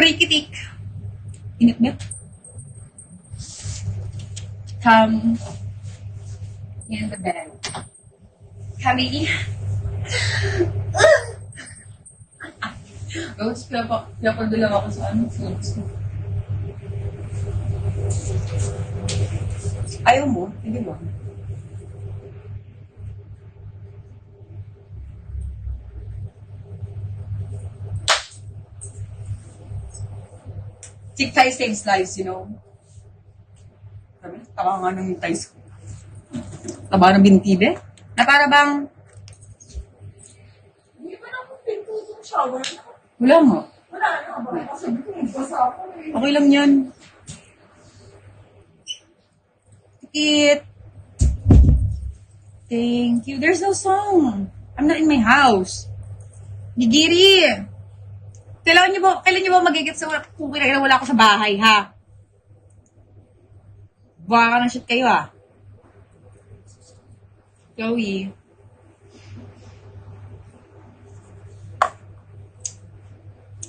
Rikitik. Init-nit. Come in the bed. Kami. Tapos, pinapagdala ako sa foods. Ayaw mo? Hindi mo. Chick Thai same slice, you know? Sabi, tama nga ng thighs ko. Taba ng bintibe? Na para bang... Hindi ba naman pinto yung shower? Wala nga. Wala na ba? Kasi basa ako eh. Okay lang yan. It. Thank you. There's no song. I'm not in my house. Gigiri. Kailan niyo ba magigit sa kung kailan wala ako sa bahay, ha? Baka ng shit kayo, ha? Joey.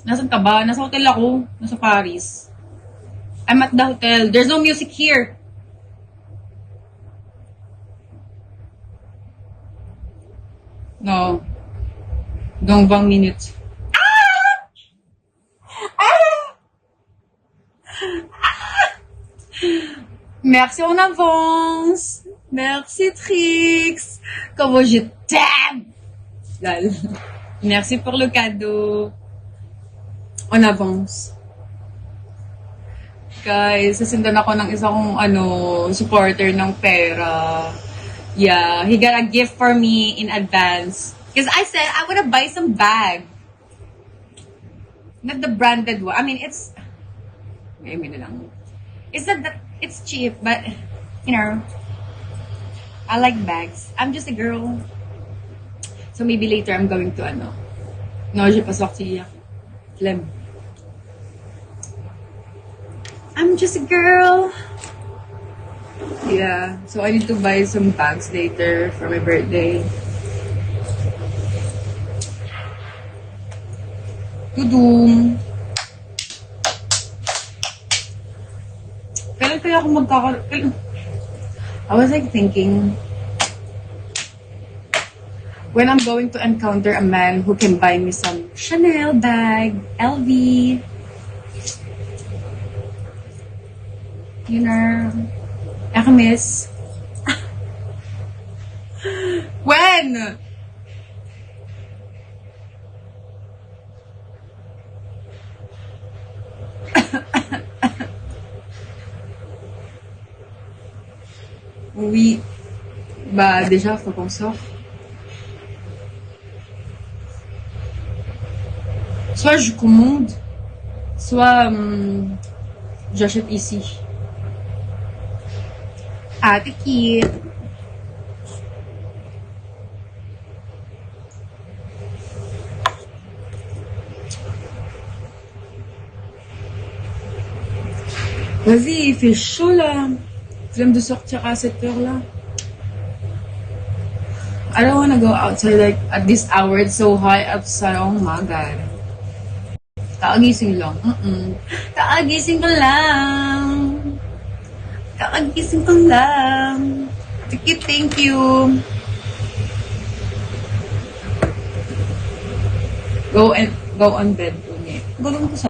Nasaan ka ba? Nasa hotel ako. Nasa Paris. I'm at the hotel. There's no music here. No. Dans 20 minutes. Merci en avance. Merci Trix. Comment je t'aime. Lol. Merci pour le cadeau. En avance. Guys, sasundan ako ng isa kong supporter ng pera. Yeah, he got a gift for me in advance. Because I said I want to buy some bag. Not the branded one. I mean, it's... It's not that it's cheap, but, you know, I like bags. I'm just a girl. So maybe later I'm going to No, j'ai pas sorti. Flemme. I'm just a girl. Yeah, so I need to buy some bags later for my birthday. Tudum. Kailan kaya ako magkakaroon? I was like thinking, when I'm going to encounter a man who can buy me some Chanel bag, LV, you know, Hermes. When? Oui. Bah, déjà, faut qu'on sorte. Soit je commande, soit j'achète ici. Ate Kit. Vas-y, il fait chaud là. Flemme de sortir à cette heure-là. I don't wanna go outside like at this hour. It's so hot outside. Oh my god. Kaagising lang. Kaagising ko lang. Kaagising ko lang. Thank you. Go on bed. Gulong ko sa